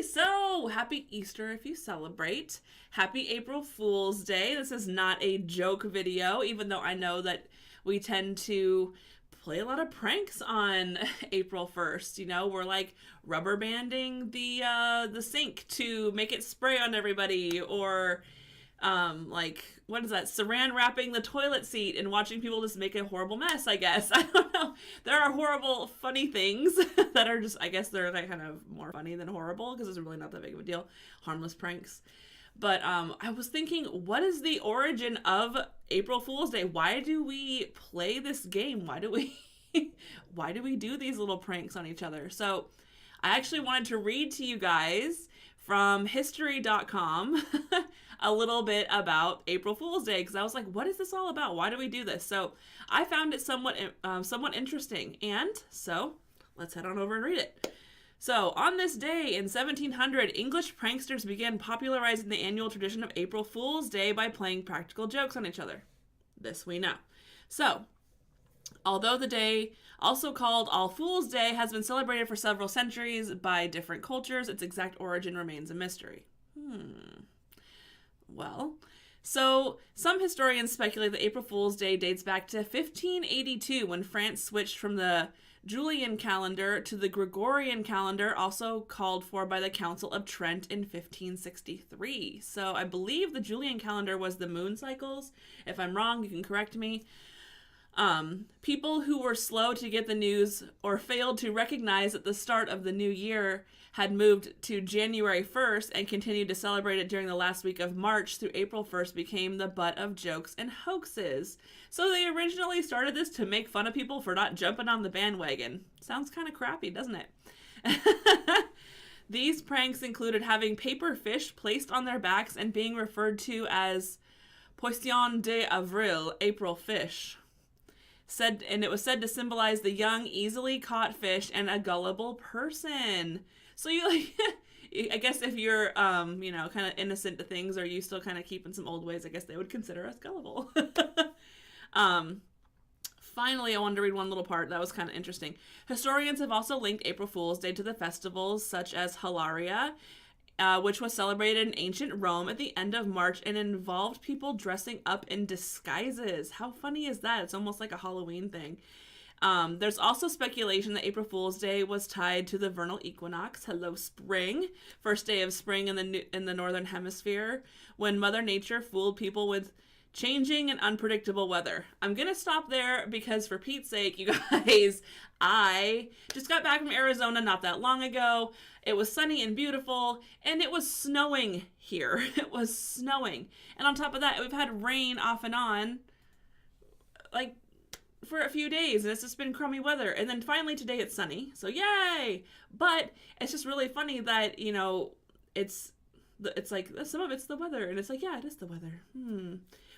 So happy Easter if you celebrate. Happy April Fool's Day. This is not a joke video, even though I know that we tend to play a lot of pranks on April 1st. You know, we're like rubber banding the sink to make it spray on everybody, or like, what is that, saran wrapping the toilet seat and watching people just make a horrible mess, I guess. I don't know. There are horrible funny things that are just, I guess they're like kind of more funny than horrible because it's really not that big of a deal. Harmless pranks. But I was thinking, what is the origin of April Fool's Day? Why do we play this game? Why do we do these little pranks on each other? So I actually wanted to read to you guys from history.com a little bit about April Fool's Day, because I was like, what is this all about? Why do we do this? So I found it somewhat interesting, and so let's head on over and read it. So, on this day in 1700, English pranksters began popularizing the annual tradition of April Fool's Day by playing practical jokes on each other. This we know. So, although the day, also called All Fool's Day, has been celebrated for several centuries by different cultures, its exact origin remains a mystery. Well, so some historians speculate that April Fool's Day dates back to 1582, when France switched from the Julian calendar to the Gregorian calendar, also called for by the Council of Trent in 1563. So I believe the Julian calendar was the moon cycles. If I'm wrong, you can correct me. People who were slow to get the news or failed to recognize that the start of the new year had moved to January 1st and continued to celebrate it during the last week of March through April 1st became the butt of jokes and hoaxes. So they originally started this to make fun of people for not jumping on the bandwagon. Sounds kind of crappy, doesn't it? These pranks included having paper fish placed on their backs and being referred to as Poisson d'Avril, April fish. And it was said to symbolize the young, easily caught fish and a gullible person. So you like, I guess if you're, kind of innocent to things, or you still kind of keeping some old ways, I guess they would consider us gullible. Finally, I wanted to read one little part that was kind of interesting. Historians have also linked April Fool's Day to the festivals such as Hilaria, which was celebrated in ancient Rome at the end of March and involved people dressing up in disguises. How funny is that? It's almost like a Halloween thing. There's also speculation that April Fool's Day was tied to the vernal equinox, hello spring, first day of spring in the northern hemisphere, when Mother Nature fooled people with changing and unpredictable weather. I'm gonna stop there because, for Pete's sake, you guys, I just got back from Arizona not that long ago. It was sunny and beautiful, and it was snowing here. It was snowing. And on top of that, we've had rain off and on, like, for a few days, and it's just been crummy weather. And then finally today it's sunny, so yay! But it's just really funny that, it's like some of it's the weather, and it's like, yeah, it is the weather.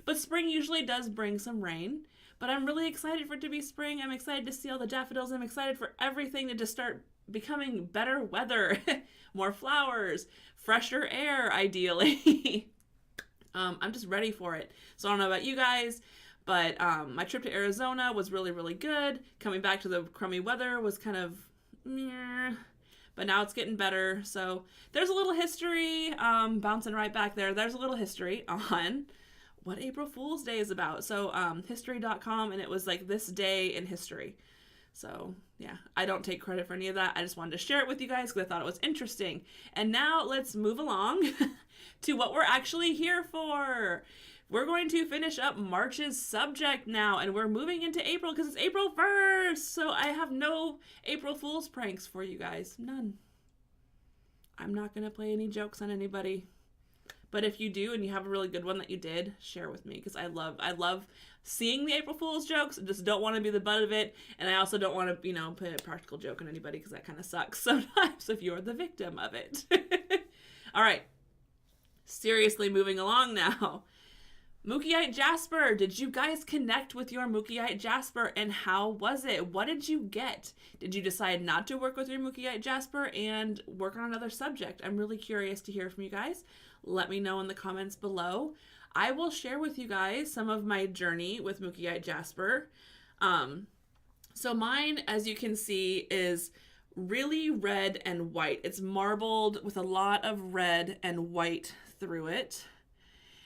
But spring usually does bring some rain, but I'm really excited for it to be spring. I'm excited to see all the daffodils. I'm excited for everything to just start becoming better weather, more flowers, fresher air, ideally. I'm just ready for it. So I don't know about you guys, but my trip to Arizona was really, really good. Coming back to the crummy weather was kind of meh, but now it's getting better. So there's a little history, bouncing right back there. There's a little history on what April Fool's Day is about. So history.com, and it was like this day in history. So yeah, I don't take credit for any of that. I just wanted to share it with you guys because I thought it was interesting. And now let's move along to what we're actually here for. We're going to finish up March's subject now, and we're moving into April because it's April 1st. So I have no April Fool's pranks for you guys. None. I'm not going to play any jokes on anybody. But if you do and you have a really good one that you did, share with me, because I love seeing the April Fool's jokes. I just don't want to be the butt of it, and I also don't want to, put a practical joke on anybody, because that kind of sucks sometimes if you're the victim of it. All right. Seriously, moving along now. Mookieite Jasper. Did you guys connect with your Mookieite Jasper, and how was it? What did you get? Did you decide not to work with your Mookieite Jasper and work on another subject? I'm really curious to hear from you guys. Let me know in the comments below. I will share with you guys some of my journey with Mookieite Jasper. So mine, as you can see, is really red and white. It's marbled with a lot of red and white through it.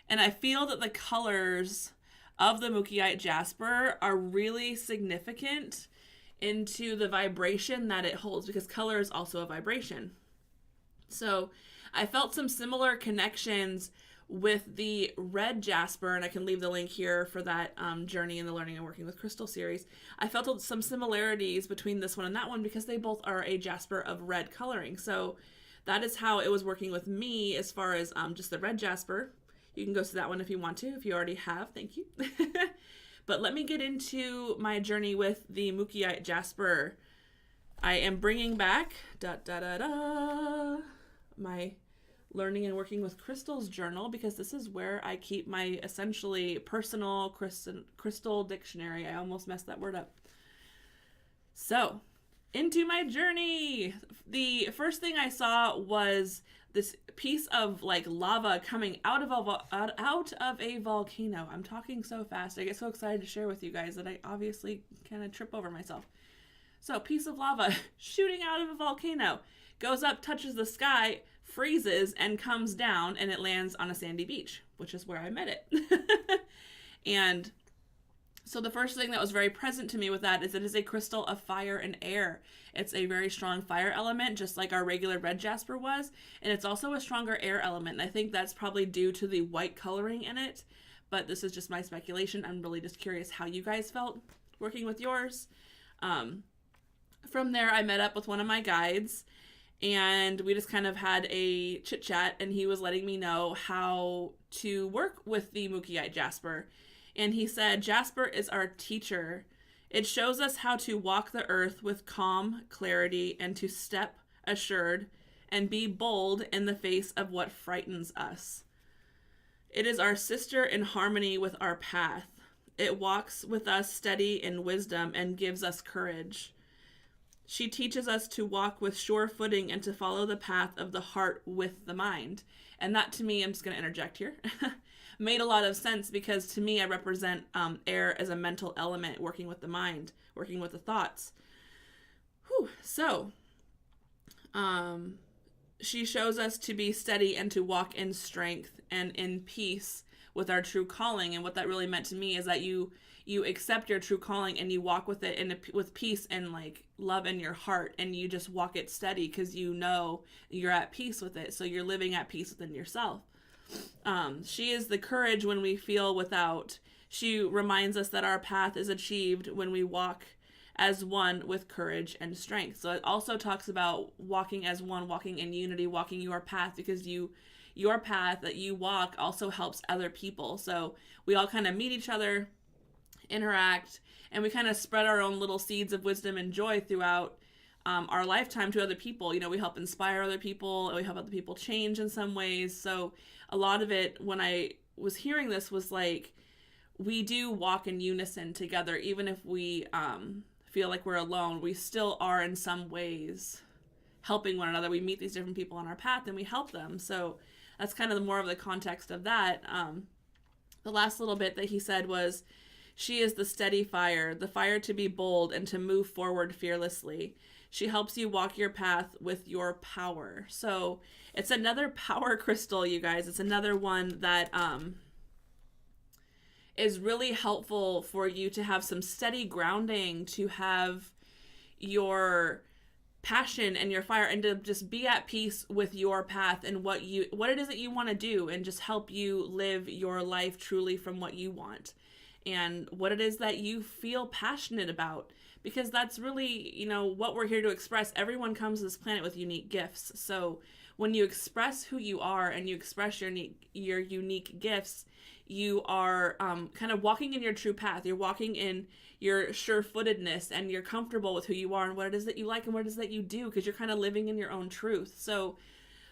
And I feel that the colors of the Mookieite jasper are really significant into the vibration that it holds, because color is also a vibration. So I felt some similar connections with the red jasper, and I can leave the link here for that journey in the Learning and Working with Crystal series. I felt some similarities between this one and that one because they both are a jasper of red coloring. So that is how it was working with me as far as just the red jasper. You can go to that one if you want to, if you already have, thank you. But let me get into my journey with the Mookieite jasper. I am bringing back my Learning and Working with Crystals journal, because this is where I keep my essentially personal crystal dictionary. I almost messed that word up. So, into my journey. The first thing I saw was this piece of like lava coming out of a volcano. I'm talking so fast. I get so excited to share with you guys that I obviously kind of trip over myself. So, piece of lava shooting out of a volcano, goes up, touches the sky, freezes, and comes down, and it lands on a sandy beach, which is where I met it. And so the first thing that was very present to me with that is it is a crystal of fire and air. It's a very strong fire element, just like our regular red jasper was, and it's also a stronger air element. And I think that's probably due to the white coloring in it, but this is just my speculation. I'm really just curious how you guys felt working with yours. From there, I met up with one of my guides, and we just kind of had a chit chat, and he was letting me know how to work with the Mookieite jasper. And he said, jasper is our teacher. It shows us how to walk the earth with calm clarity and to step assured and be bold in the face of what frightens us. It is our sister in harmony with our path. It walks with us steady in wisdom and gives us courage. She teaches us to walk with sure footing and to follow the path of the heart with the mind. And that, to me, I'm just going to interject here, made a lot of sense, because to me, I represent air as a mental element, working with the mind, working with the thoughts. So, she shows us to be steady and to walk in strength and in peace with our true calling. And what that really meant to me is that you accept your true calling and you walk with it with peace and like love in your heart, and you just walk it steady because you know you're at peace with it. So you're living at peace within yourself. She is the courage when we feel without. She reminds us that our path is achieved when we walk as one with courage and strength. So it also talks about walking as one, walking in unity, walking your path, because your path that you walk also helps other people. So we all kind of meet each other, interact, and we kind of spread our own little seeds of wisdom and joy throughout our lifetime to other people. You know, we help inspire other people, and we help other people change in some ways. So a lot of it, when I was hearing this, was like, we do walk in unison together. Even if we feel like we're alone, we still are in some ways helping one another. We meet these different people on our path and we help them. So that's kind of more of the context of that. The last little bit that he said was, she is the steady fire, the fire to be bold and to move forward fearlessly. She helps you walk your path with your power. So it's another power crystal, you guys. It's another one that is really helpful for you to have some steady grounding, to have your passion and your fire, and to just be at peace with your path and what it is that you want to do, and just help you live your life truly from what you want and what it is that you feel passionate about, because that's really, you know, what we're here to express. Everyone comes to this planet with unique gifts. So when you express who you are and you express your unique gifts, you are kind of walking in your true path. You're walking in your sure-footedness, and you're comfortable with who you are and what it is that you like and what it is that you do, because you're kind of living in your own truth. So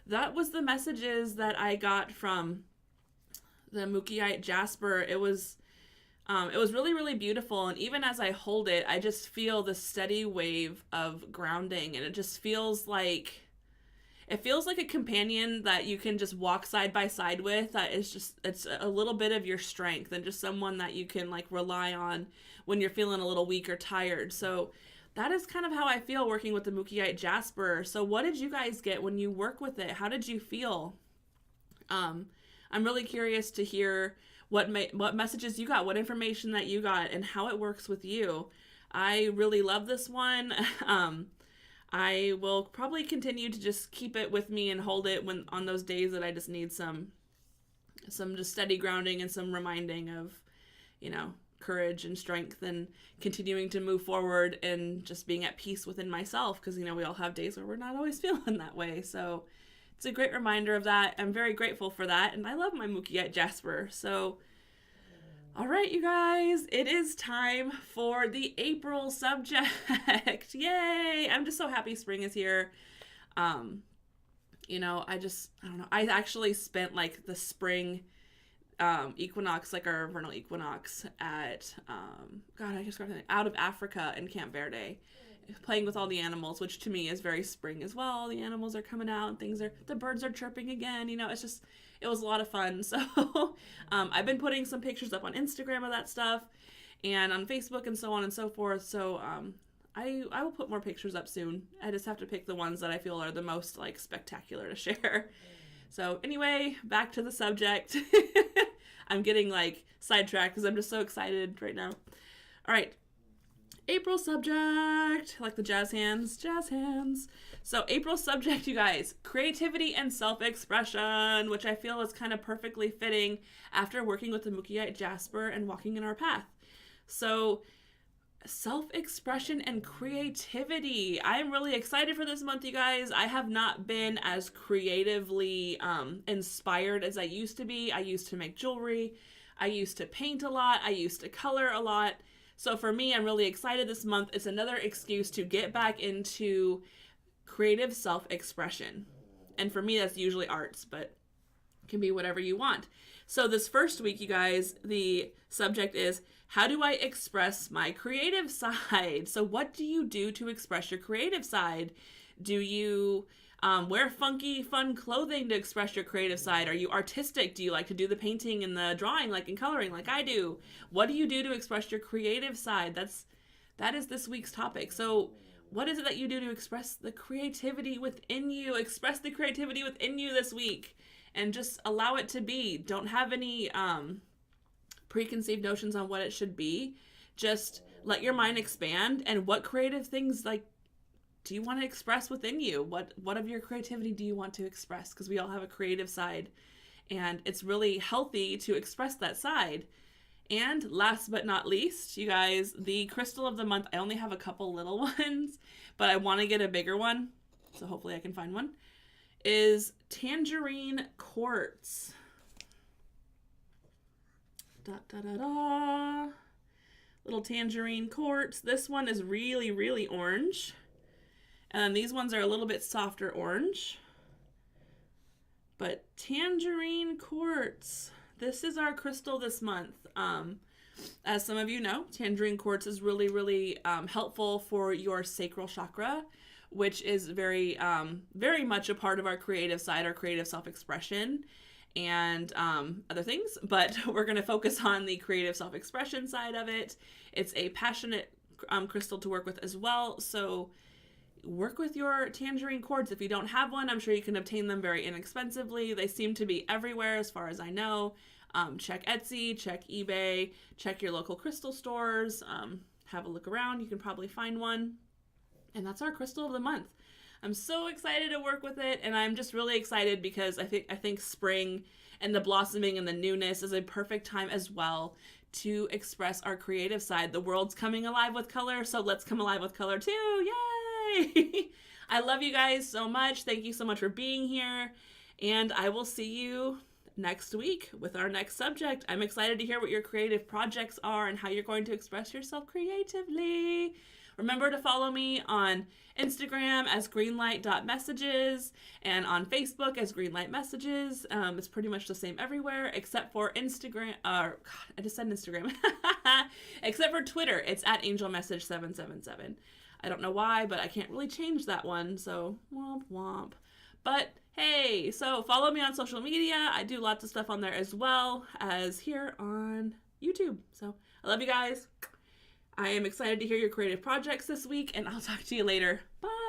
that was the messages that I got from the Mookieite jasper. It was really, really beautiful. And even as I hold it, I just feel the steady wave of grounding, and it just feels like a companion that you can just walk side by side with. That is just, it's a little bit of your strength, and just someone that you can like rely on when you're feeling a little weak or tired. So that is kind of how I feel working with the Mookieite Jasper. So what did you guys get when you work with it? How did you feel? I'm really curious to hear what messages you got, what information that you got, and how it works with you. I really love this one. I will probably continue to just keep it with me and hold it when on those days that I just need some just steady grounding and some reminding of, courage and strength and continuing to move forward and just being at peace within myself, because we all have days where we're not always feeling that way. So it's a great reminder of that. I'm very grateful for that, and I love my Mookieite Jasper. So all right, you guys, it is time for the April subject. Yay! I'm just so happy spring is here. I don't know. I actually spent like the spring equinox, like our vernal equinox at, out of Africa in Camp Verde, playing with all the animals, which to me is very spring as well. The animals are coming out and the birds are chirping again. It was a lot of fun. So I've been putting some pictures up on Instagram of that stuff and on Facebook and so on and so forth. So I will put more pictures up soon. I just have to pick the ones that I feel are the most like spectacular to share. So anyway, back to the subject. I'm getting like sidetracked because I'm just so excited right now. All right. April subject, like the jazz hands. So April subject, you guys, creativity and self-expression, which I feel is kind of perfectly fitting after working with the Mookieite Jasper and walking in our path. So self-expression and creativity. I'm really excited for this month, you guys. I have not been as creatively inspired as I used to be. I used to make jewelry. I used to paint a lot. I used to color a lot. So for me, I'm really excited this month. It's another excuse to get back into creative self-expression. And for me, that's usually arts, but it can be whatever you want. So this first week, you guys, the subject is, how do I express my creative side? So what do you do to express your creative side? Do you wear funky, fun clothing to express your creative side? Are you artistic? Do you like to do the painting and the drawing, like in coloring, like I do? What do you do to express your creative side? That is this week's topic. So what is it that you do to express the creativity within you? Express the creativity within you this week and just allow it to be. Don't have any preconceived notions on what it should be. Just let your mind expand. And what creative things do you want to express within you? What of your creativity do you want to express? Because we all have a creative side, and it's really healthy to express that side. And last but not least, you guys, the crystal of the month, I only have a couple little ones, but I want to get a bigger one, so hopefully I can find one, is tangerine quartz. Little tangerine quartz. This one is really, really orange. And these ones are a little bit softer orange. But tangerine quartz. This is our crystal this month. As some of you know, tangerine quartz is really, really helpful for your sacral chakra, which is very, very much a part of our creative side, our creative self-expression, and other things. But we're going to focus on the creative self-expression side of it. It's a passionate crystal to work with as well. So work with your tangerine quartz. If you don't have one, I'm sure you can obtain them very inexpensively. They seem to be everywhere as far as I know. Check Etsy, check eBay, check your local crystal stores, have a look around. You can probably find one. And that's our crystal of the month. I'm so excited to work with it, and I'm just really excited because I think spring and the blossoming and the newness is a perfect time as well to express our creative side. The world's coming alive with color, so let's come alive with color too. Yay! I love you guys so much. Thank you so much for being here, and I will see you next week with our next subject. I'm excited to hear what your creative projects are and how you're going to express yourself creatively. Remember to follow me on Instagram as greenlight.messages and on Facebook as Greenlight Messages. It's pretty much the same everywhere except for Instagram. I just said Instagram. Except for Twitter. It's at angelmessage777. I don't know why, but I can't really change that one. So womp womp. But hey, so follow me on social media. I do lots of stuff on there as well as here on YouTube. So I love you guys. I am excited to hear your creative projects this week, and I'll talk to you later. Bye!